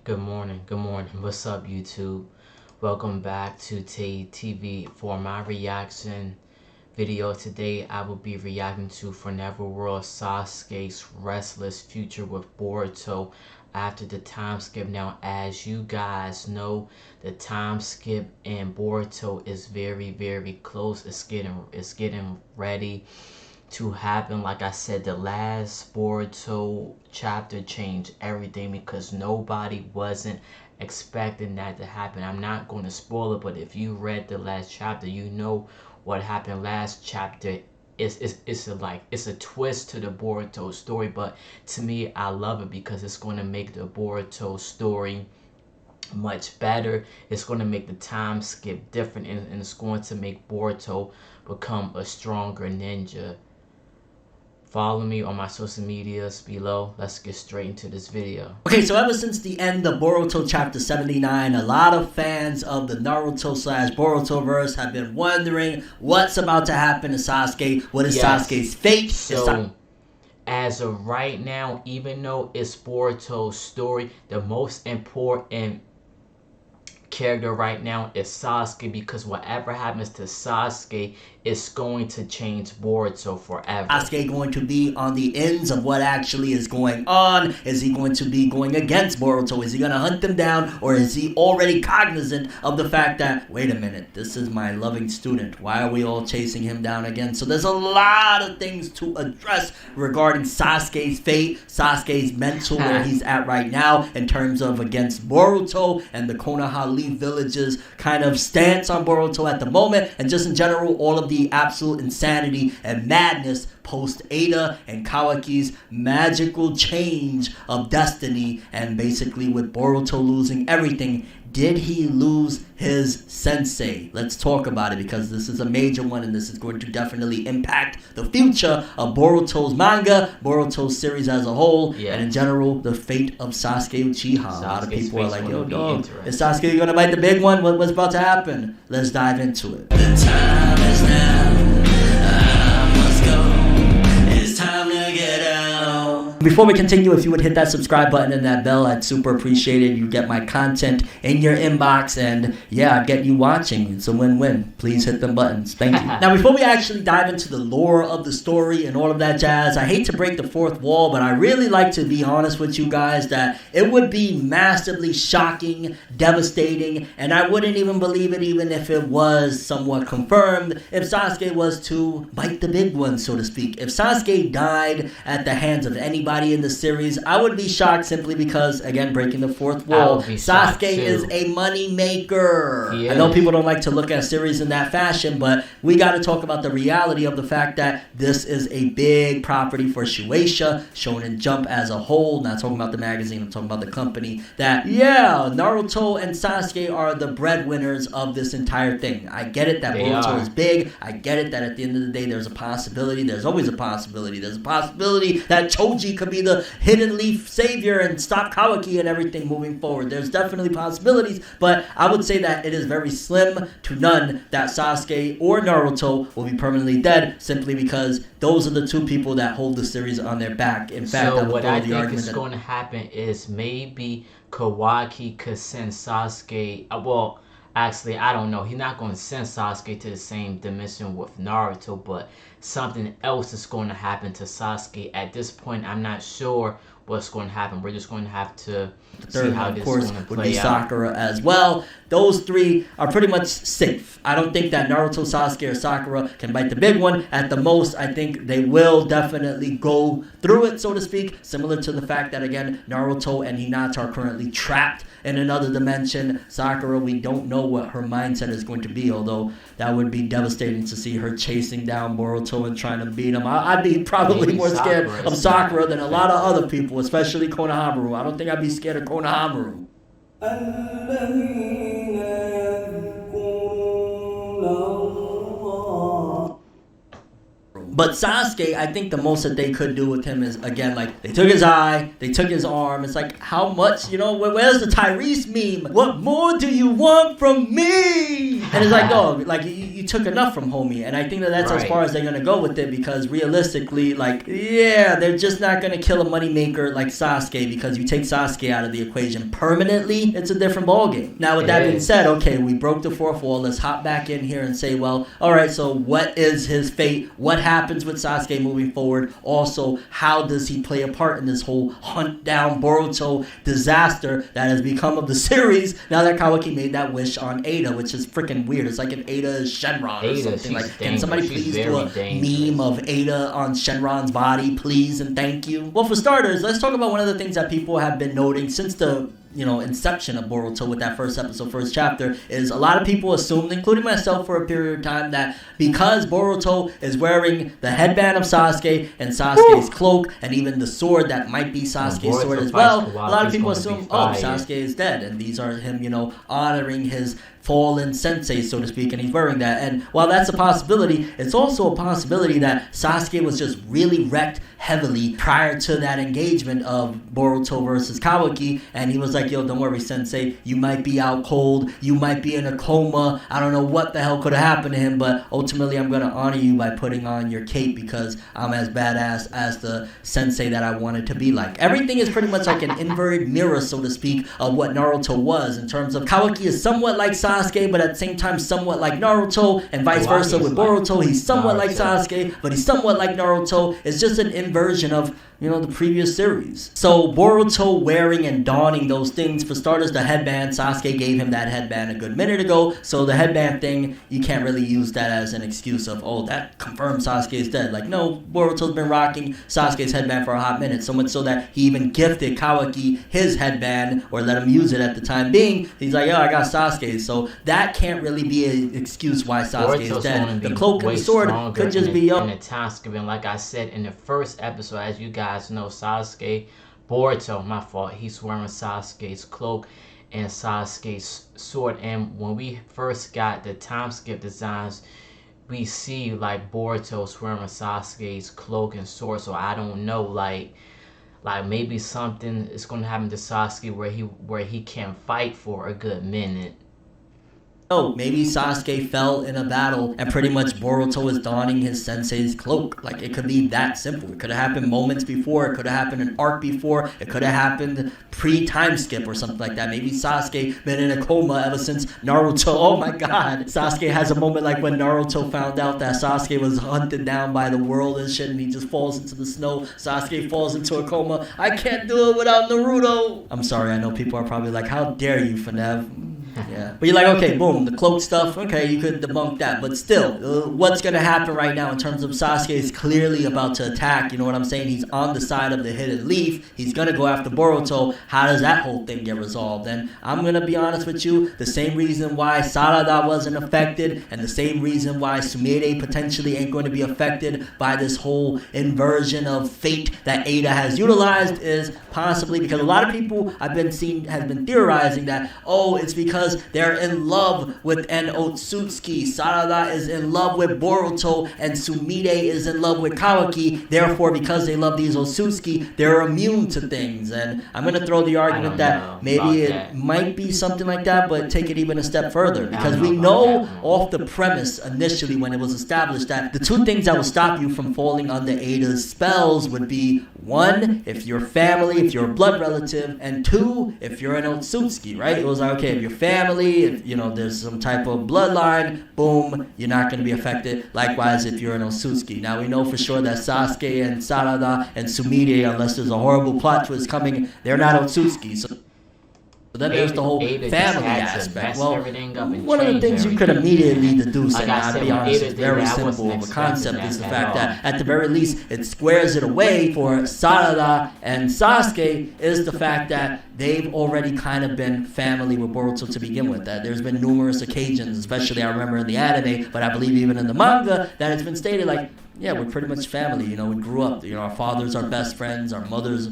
Good morning. Good morning. What's up, YouTube? Welcome back to TV. For my reaction video today, I will be reacting to Forever World Sasuke's Restless future with Boruto after the time skip. Now, as you guys know, the time skip in Boruto is very close. It's getting ready to happen. Like I said, the last Boruto chapter changed everything because nobody wasn't expecting that to happen. I'm not going to spoil it, but if you read the last chapter, you know what happened last chapter. It's a twist to the Boruto story, but to me, I love it because it's going to make the Boruto story much better. It's going to make the time skip different, and it's going to make Boruto become a stronger ninja. Follow me on my social medias below. Let's get straight into this video. Okay, so ever since the end of Boruto chapter 79, a lot of fans of the Naruto / Boruto verse have been wondering what's about to happen to Sasuke. What is Sasuke's fate? So, as of right now, even though it's Boruto's story, the most important character right now is Sasuke, because whatever happens to Sasuke is going to change Boruto forever. Sasuke going to be on the ends of what actually is going on? Is he going to be going against Boruto? Is he going to hunt them down? Or is he already cognizant of the fact that, wait a minute, this is my loving student. Why are we all chasing him down again? So there's a lot of things to address regarding Sasuke's fate, Sasuke's mental, where he's at right now in terms of against Boruto and the Konoha village's kind of stance on Boruto at the moment, and just in general all of the absolute insanity and madness post Ada and Kawaki's magical change of destiny, and basically with Boruto losing everything. Did he lose his sensei? Let's talk about it, because this is a major one, and this is going to definitely impact the future of Boruto's manga, Boruto's series as a whole, and in general, the fate of Sasuke Uchiha. A lot of people are like, yo, dog, is Sasuke going to bite the big one? What's about to happen? Let's dive into it. The time is now. I must go. It's time to get out. Before we continue, if you would hit that subscribe button and that bell, I'd super appreciate it. You get my content in your inbox, and yeah, I'd get you watching. It's a win-win. Please hit them buttons. Thank you. Now, before we actually dive into the lore of the story and all of that jazz, I hate to break the fourth wall, but I really like to be honest with you guys that it would be massively shocking, devastating, and I wouldn't even believe it even if it was somewhat confirmed, if Sasuke was to bite the big one, so to speak. If Sasuke died at the hands of anybody in the series, I would be shocked, simply because, again, breaking the fourth wall, Sasuke is a money maker. I know people don't like to look at series in that fashion, but we got to talk about the reality of the fact that this is a big property for Shueisha, Shonen Jump as a whole. Not talking about the magazine, I'm talking about the company. That, yeah, Naruto and Sasuke are the breadwinners of this entire thing. I get it that Boruto is big. I get it that at the end of the day, there's a possibility. There's always a possibility. There's a possibility that Choji could be the hidden leaf savior and stop Kawaki and everything moving forward. There's definitely possibilities, but I would say that it is very slim to none that Sasuke or Naruto will be permanently dead, simply because those are the two people that hold the series on their back. In fact, so what I think is going to happen is maybe Kawaki could send Sasuke, well, actually, I don't know. He's not going to send Sasuke to the same dimension with Naruto, but something else is going to happen to Sasuke. At this point, I'm not sure what's going to happen. We're just going to have to see how this is going to play out. Would be Sakura as well. Those three are pretty much safe. I don't think that Naruto, Sasuke, or Sakura can bite the big one. At the most, I think they will definitely go through it, so to speak, similar to the fact that, again, Naruto and Hinata are currently trapped in another dimension. Sakura, we don't know what her mindset is going to be, although that would be devastating to see her chasing down Boruto and trying to beat him. I'd be probably more scared of Sakura than a lot of other people, especially Konohamaru. I don't think I'd be scared of Konohamaru. But Sasuke, I think the most that they could do with him is, again, like, they took his eye, they took his arm. It's like, how much, you know, where's the Tyrese meme? What more do you want from me? And it's like, dog, like, you took enough from homie. And I think that that's as Right. far as they're going to go with it, because realistically, like, yeah, they're just not going to kill a moneymaker like Sasuke, because you take Sasuke out of the equation permanently, it's a different ballgame. Now, with that being said, okay, we broke the fourth wall. Let's hop back in here and say, well, all right, so what is his fate? What happens with Sasuke moving forward? Also, how does he play a part in this whole hunt down Boruto disaster that has become of the series now that Kawaki made that wish on Ada, which is freaking weird. It's like if Ada is Shenron or something. Like, can somebody please do a meme of Ada on Shenron's body, please, and thank you? Well, for starters, let's talk about one of the things that people have been noting since the inception of Boruto with that first episode, first chapter, is a lot of people assumed, including myself for a period of time, that because Boruto is wearing the headband of Sasuke and Sasuke's cloak and even the sword that might be Sasuke's sword as well, a lot of people assume, Sasuke is dead, and these are him, honoring his fallen sensei, so to speak, and he's wearing that. And while that's a possibility, it's also a possibility that Sasuke was just really wrecked heavily prior to that engagement of Boruto versus Kawaki, and he was like, yo, don't worry, sensei, you might be out cold, you might be in a coma, I don't know what the hell could have happened to him, but ultimately I'm going to honor you by putting on your cape because I'm as badass as the sensei that I wanted to be like. Everything is pretty much like an inverted mirror, so to speak, of what Naruto was, in terms of Kawaki is somewhat like Sasuke, but at the same time somewhat like Naruto, and vice versa with Boruto. He's somewhat like Sasuke, but he's somewhat like Naruto. It's just an inversion of the previous series. So Boruto wearing and donning those things, for starters, the headband, Sasuke gave him that headband a good minute ago, so the headband thing, you can't really use that as an excuse of, that confirms Sasuke is dead. Like, no, Boruto's been rocking Sasuke's headband for a hot minute, so much so that he even gifted Kawaki his headband, or let him use it at the time being. He's like, yo, I got Sasuke, so that can't really be an excuse why Sasuke is dead. The cloak and the sword could just be in the TimeSkip, and like I said in the first episode, as you guys know, Sasuke, Boruto, my fault, he's wearing Sasuke's cloak and Sasuke's sword. And when we first got the TimeSkip designs, we see like Boruto's wearing Sasuke's cloak and sword. So I don't know, like maybe something is going to happen to Sasuke where he can't fight for a good minute. Maybe Sasuke fell in a battle and pretty much Boruto is donning his sensei's cloak. Like, it could be that simple. It could have happened moments before. It could have happened an arc before. It could have happened pre-TimeSkip or something like that. Maybe Sasuke been in a coma ever since Naruto. Oh my god. Sasuke has a moment like when Naruto found out that Sasuke was hunted down by the world and shit, and he just falls into the snow. Sasuke falls into a coma. I can't do it without Naruto. I'm sorry, I know people are probably like, how dare you, Fanev? Yeah. But you're like, okay, boom, the cloak stuff, okay, you could debunk that. But still, what's going to happen right now in terms of Sasuke is clearly about to attack, you know what I'm saying? He's on the side of the hidden leaf. He's going to go after Boruto. How does that whole thing get resolved? And I'm going to be honest with you, the same reason why Sarada wasn't affected and the same reason why Sumire potentially ain't going to be affected by this whole inversion of fate that Ada has utilized is possibly because a lot of people have been theorizing that, it's because they're in love with an Otsutsuki. Sarada is in love with Boruto and Sumire is in love with Kawaki. Therefore, because they love these Otsutsuki, they're immune to things. And I'm going to throw the argument that maybe it might be something like that, but take it even a step further. Because we know off the premise initially when it was established that the two things that will stop you from falling under Ada's spells would be, one, if you're family, if you're a blood relative, and two, if you're an Otsutsuki, right? It was like, okay, if you're family, if there's some type of bloodline, boom, you're not going to be affected. Likewise, if you're an Otsutsuki. Now we know for sure that Sasuke and Sarada and Sumire, unless there's a horrible plot twist coming, they're not Otsutsuki. So then there's the whole family aspect. Well, one of the things you could immediately deduce, and to be honest, it's very simple of a concept, is the fact that at the very least it squares it away for Sarada and Sasuke, is the fact that they've already kind of been family with Boruto to begin with. That there's been numerous occasions, especially I remember in the anime, but I believe even in the manga, that it's been stated like, yeah, we're pretty much family. We grew up. Our fathers are best friends. Our mothers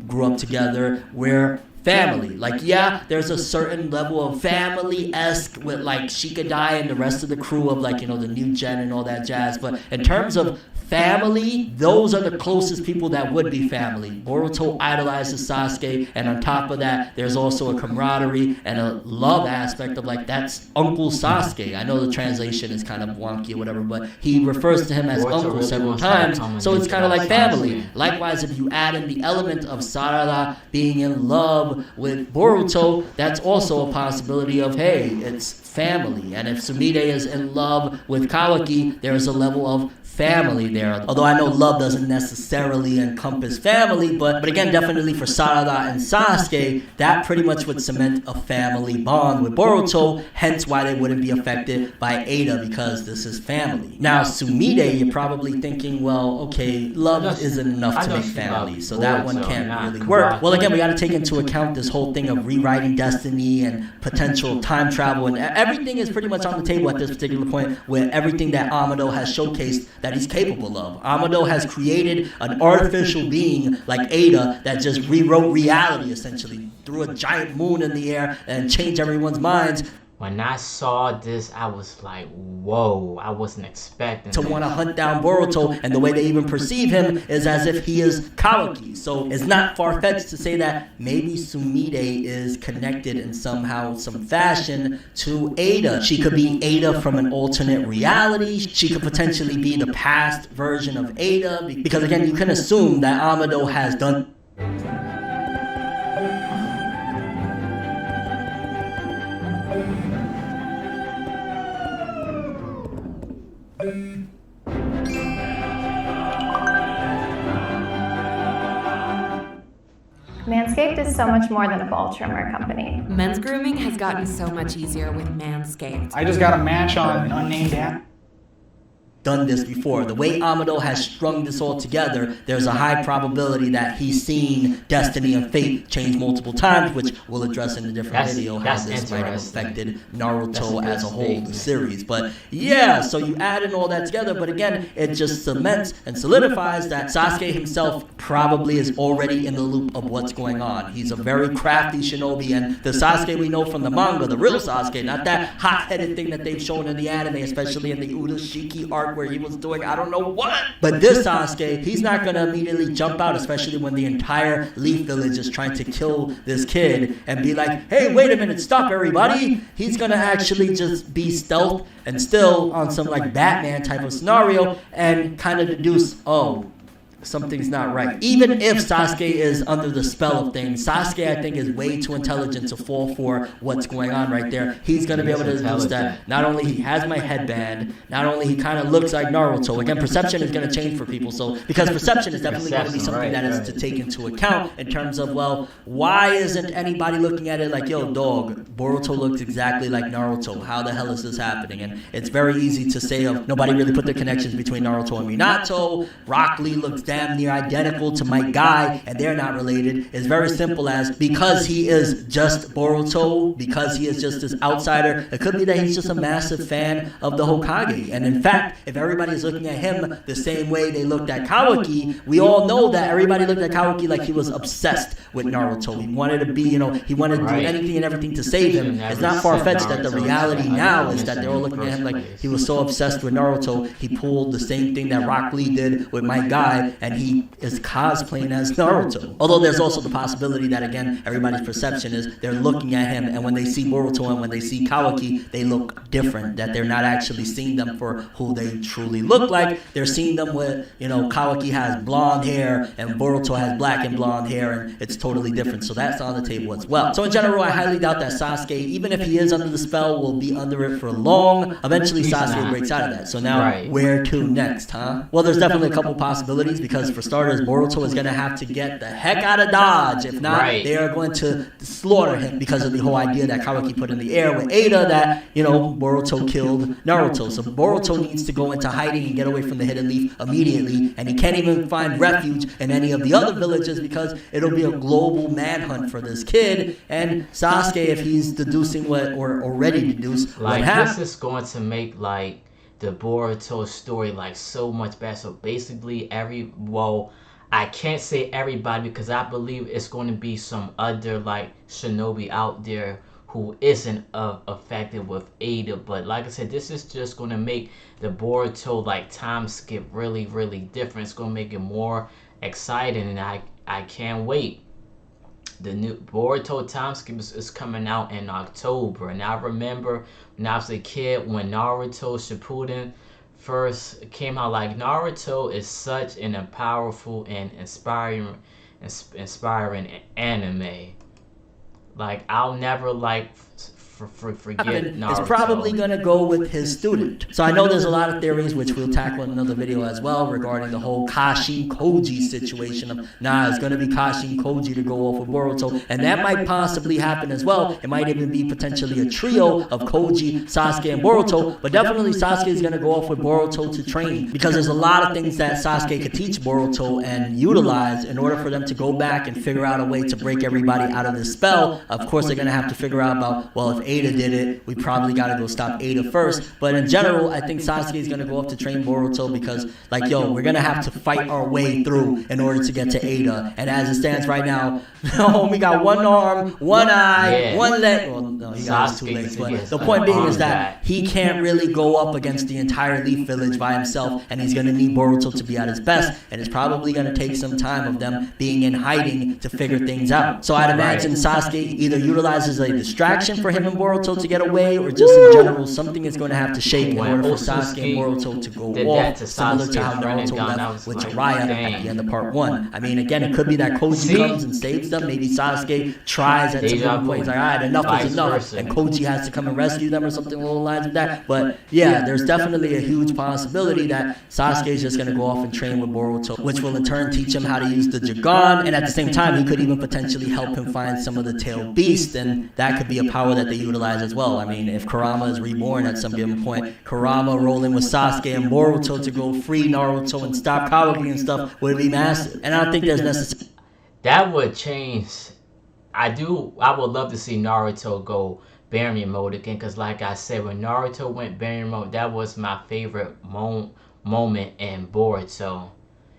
grew up together. We're family. Like, yeah, there's a certain level of family-esque with like Shikadai and the rest of the crew of like, the new gen and all that jazz. But in terms of family, those are the closest people that would be family. Boruto idolizes Sasuke, and on top of that, there's also a camaraderie and a love aspect of like, that's Uncle Sasuke. I know the translation is kind of wonky or whatever, but he refers to him as uncle several times, so it's kind of like family. Likewise, if you add in the element of Sarada being in love with Boruto, that's also a possibility of, hey, it's family. And if Sumire is in love with Kawaki, there's a level of family there. Although I know love doesn't necessarily encompass family, but again, definitely for Sarada and Sasuke, that pretty much would cement a family bond with Boruto, hence why they wouldn't be affected by Ada, because this is family. Now, Sumire, you're probably thinking, well, okay, love isn't enough to make family, so that one can't really work. Well, again, we got to take into account this whole thing of rewriting destiny and potential time travel, and everything is pretty much on the table at this particular point, where everything that Amado has showcased that he's capable of. Amado has created an artificial being like Ada that just rewrote reality, essentially, threw a giant moon in the air and changed everyone's minds. When I saw this, I was like, whoa, I wasn't expecting to want to hunt down Boruto, and the way they even perceive him is as if he is Kawaki. So it's not far-fetched to say that maybe Sumire is connected in somehow, some fashion to Ada. She could be Ada from an alternate reality. She could potentially be the past version of Ada, because again, you can assume that Amado has done Manscaped is so much more than a ball trimmer company. Men's grooming has gotten so much easier with Manscaped. I just got a match on unnamed app. Done this before. The way Amado has strung this all together, there's a high probability that he's seen destiny and fate change multiple times, which we'll address in a different video how this might have affected Naruto as a whole, the series. But yeah, so you add in all that together, but again, it just cements and solidifies that Sasuke himself probably is already in the loop of what's going on. He's a very crafty shinobi, and the Sasuke we know from the manga, the real Sasuke, not that hot-headed thing that they've shown in the anime, especially in the Urashiki arc where he was doing I don't know what. But this Sasuke, he's not going to immediately jump out, especially when the entire Leaf Village is trying to kill this kid and be like, hey, wait a minute, stop everybody. He's going to actually just be stealth and still on some like Batman type of scenario and kind of deduce, oh, something's not right. Even if Sasuke is under the spell of things, Sasuke, I think, is way too intelligent to fall for what's going on right there. He's going to be able to deduce that not only he has my headband, not only he kind of looks like Naruto. Again, perception is going to change for people. So, because perception is definitely going to be something that is to take into account in terms of, well, why isn't anybody looking at it like, yo, dog, Boruto looks exactly like Naruto. How the hell is this happening? And it's very easy to say of nobody really put the connections between Naruto and Minato. Rock Lee looks damn near identical to my guy, and they're not related. It's very simple as, because he is just Boruto, because he is just this outsider, it could be that he's just a massive fan of the Hokage. And in fact, if everybody is looking at him the same way they looked at Kawaki, we all know that everybody looked at Kawaki like he was obsessed with Naruto. He wanted to be, he wanted to do anything and everything to save him. It's not far-fetched that the reality now is that they're all looking at him like he was so obsessed with Naruto, he pulled the same thing that Rock Lee did with my guy, and he is cosplaying as Naruto. Although there's also the possibility that, again, everybody's perception is they're looking at him, and when they see Boruto and when they see Kawaki, they look different, that they're not actually seeing them for who they truly look like. They're seeing them with, Kawaki has blonde hair and Boruto has black and blonde hair, and it's totally different. So that's on the table as well. So in general, I highly doubt that Sasuke, even if he is under the spell, will be under it for long. Eventually, Sasuke breaks out of that. So now, where to next, huh? Well, there's definitely a couple possibilities, because for starters, Boruto is going to have to get the heck out of Dodge. If not, they are going to slaughter him, because of the whole idea that Kawaki put in the air with Ada that, Boruto killed Naruto. So Boruto needs to go into hiding and get away from the Hidden Leaf immediately, and he can't even find refuge in any of the other villages, because it'll be a global manhunt for this kid. And Sasuke, if he's deducing or already deduced what happened, this is going to make the Boruto story so much better. So basically I can't say everybody, because I believe it's going to be some other shinobi out there who isn't affected with Ada. But like I said, this is just gonna make the Boruto like time skip really, really different. It's gonna make it more exciting, and I can't wait. The new Boruto time skip is coming out in October, and I remember when I was a kid when Naruto Shippuden first came out. Like, Naruto is such an powerful and inspiring anime. Like, I'll never forget Naruto. Is probably going to go with his student. So I know there's a lot of theories, which we'll tackle in another video as well, regarding the whole Kashi Koji situation of, it's going to be Kashi and Koji to go off with Boruto, and that might possibly happen as well. It might even be potentially a trio of Koji, Sasuke, and Boruto, but definitely Sasuke is going to go off with Boruto to train, because there's a lot of things that Sasuke could teach Boruto and utilize in order for them to go back and figure out a way to break everybody out of this spell. Of course, they're going to have to figure out about, well, if Ada did it, we probably got to go stop Ada first. But in general, I think Sasuke is going to go up to train Boruto because, like, we're going to have to fight our way through in order to get to Ada. And as it stands right now, we got one arm, one eye, one leg. Well, no, he got his 2 legs. But the point being is that he can't really go up against the entire Leaf Village by himself, and he's going to need Boruto to be at his best. And it's probably going to take some time of them being in hiding to figure things out. So I'd imagine Sasuke either utilizes a distraction for him and Boruto to get away, or just in general, something is going to have to shake in order for Sasuke and Boruto to go off, similar to how Naruto left with Jiraiya at the end of part 1. I mean, again, it could be that Koji comes and saves them. Maybe Sasuke tries at some point. He's like, all right, enough is enough, and Koji has to come and rescue them or something along the lines of that. But yeah, there's definitely a huge possibility that Sasuke is just going to go off and train with Boruto, which will in turn teach him how to use the Jagan, and at the same time, he could even potentially help him find some of the tailed beasts, and that could be a power that they utilize as well. I mean, if Kurama is reborn at some given point, Kurama rolling with Sasuke and Boruto to go free Naruto and stop Kawaki and stuff would be massive. And I don't think there's necessary. That would change. I would love to see Naruto go Baryon mode again, because like I said, when Naruto went Baryon mode, that was my favorite moment in Boruto.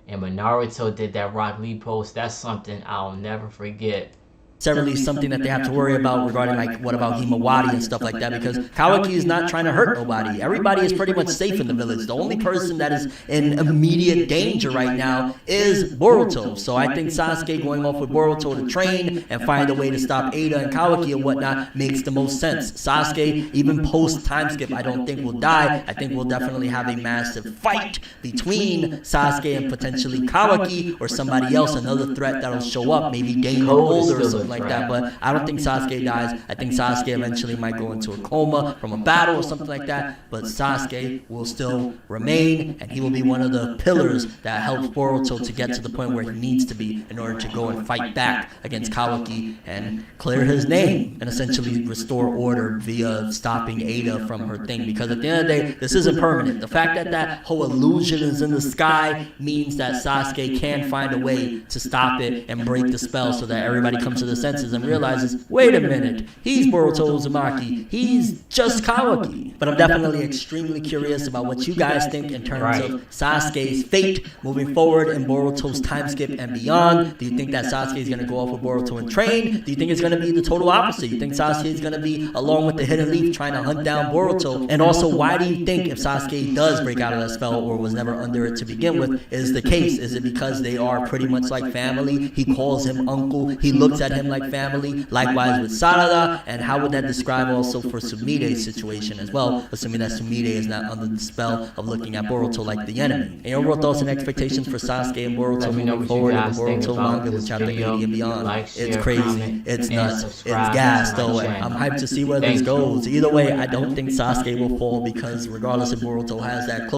And when Naruto did that Rock Lee pose, that's something I'll never forget. Necessarily something that they have to worry about regarding, like, what about Himawari and stuff like that, because Kawaki is not trying to hurt nobody. Everybody is pretty much safe in the village. The only person that is in immediate danger right now is Boruto. So I think Sasuke going off with Boruto to train and find a way to stop Ada and Kawaki and whatnot makes the most sense. Sasuke, even post time skip, I don't think will die. I think we'll definitely have a massive fight between Sasuke and potentially Kawaki or somebody else, another threat that'll show up, maybe Game Older or something like that. But I don't think Sasuke dies. I think Sasuke eventually might go into a coma from a battle or something like that, but Sasuke will still remain, and he will be one of the pillars that helps Boruto to get to the point where he needs to be in order to go and fight back against Kawaki and clear his name and essentially restore order via stopping Ada from her thing. Because at the end of the day, this isn't permanent. The fact that that whole illusion is in the sky means that Sasuke can find a way to stop it and break the spell so that everybody comes to the senses and realizes, wait a minute, he's Boruto Uzumaki, he's just Kawaki. But I'm definitely extremely curious about what you guys think in terms of Sasuke's fate moving forward in Boruto's time skip and beyond. Do you think that Sasuke is going to go off with Boruto and train? Do you think it's going to be the total opposite? You think Sasuke is going to be along with the Hidden Leaf trying to hunt down Boruto? And also, why do you think if Sasuke does break out of that spell or was never under it to begin with is the case? Is it because they are pretty much like family? He calls him uncle, he looks at him like family. Likewise with Sarada, and how would that describe also for Sumide's situation as well, assuming that Sumide is not under the spell of looking at Boruto like the enemy? And your overall thoughts and expectations for Sasuke and Boruto moving forward in the Boruto manga with chapter 80 and beyond. It's crazy, it's nuts, it's gas though, and I'm hyped to see where this goes. Either way, I don't think Sasuke will fall, because regardless if Boruto has that